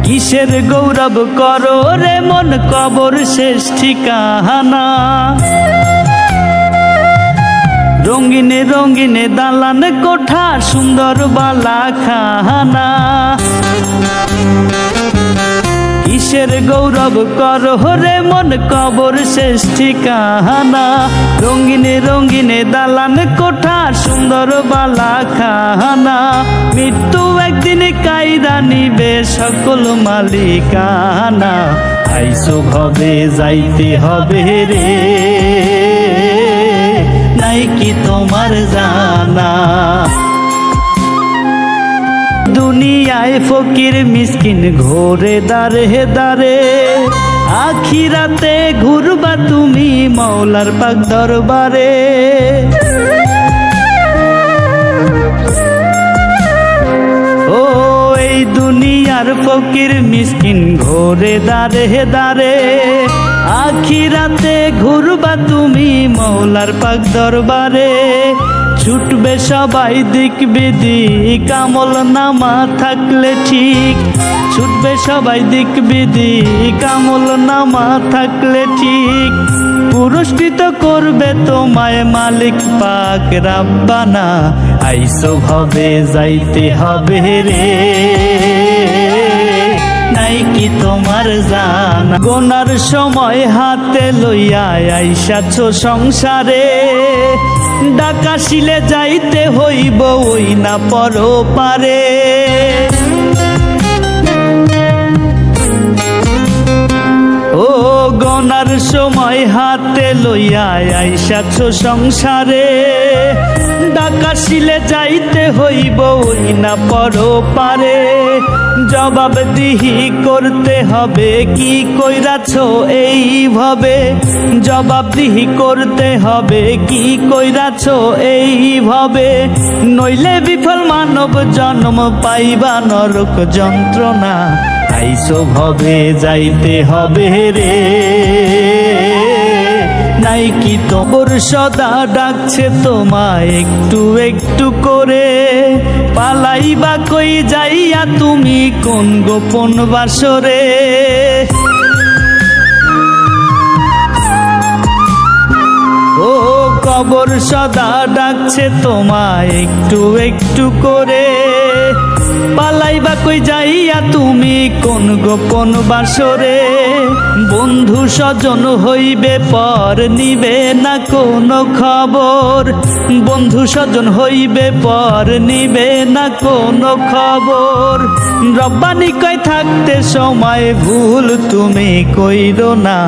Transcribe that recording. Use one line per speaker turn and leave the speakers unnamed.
কিসের গৌরব করো রে মন কবর শেষ ঠিকানা। রঙিনে রঙিনে দালান কোঠা সুন্দর বালা খানা। কিসের গৌরব করো রে মন কবর শেষ ঠিকানা। রঙিনে রঙিনে দালান কোঠা সুন্দর বালা খানা। মৃত্যু একদিন কাইরা নিবে সকল মালিকানা। আইসো ভবে যাইতে হবে রে, নাই কি তোমার জানা। দুনিয়ায় ফকির মিসকিন ঘোরে দারে দারে। আখিরাতে ঘুরবা তুমি মাওলার পাক দরবারে। ও এই দুনিয়ার ফকির মিসকিন ঘোরে দারে দারে। আখিরাতে ঘুরবা তুমি মাওলার পাক দরবারে। ছুটবে সবাই দিক বিদিক আমল নামা থাকলে ঠিক। ছুটবে সবাই দিক বিদিক আমল নামা থাকলে ঠিক। পুরস্কৃত করবে তোমায় মালিক পাক রাব্বানা। আইসো ভবে যাইতে হবে রে, নাই কি তোমার জানা। গোনার সময় হাতে লইয়া আইসাছো সংসারে। ডাকাশিলে যাইতে হইব ওই না পরপারে। ও গোনার সময় হাতে লইয়া আইসাছো সংসারে। ডাকাশিলে যাইতে হইব ওই না পরপারে। জবাবদিহি করতে হবে কি কইরাছো এইভাবে। জবাবদিহি করতে হবে কি কইরাছো এইভাবে। নইলে বিফল মানব জন্ম পাইবা নরক যন্ত্রণা। আইসো ভবে যাইতে হবে রে, নাই কি তোর সদা ডাকছে তোমায় একটু একটু করে। পালাইবা কই যাইয়া তুমি কোন গোপন বাসরে। ও কবর সদা ডাকছে তোমায় একটু একটু করে। পালাইবা কই যাইয়া তুমি কোন গোপন বাসরে। বন্ধু স্বজন হইবে পর নিবে না কোনো খবর। বন্ধু স্বজন হইবে পর নিবে না কোনো খবর। রব্বানি কয় থাকতে সময় ভুল তুমি কইরো না।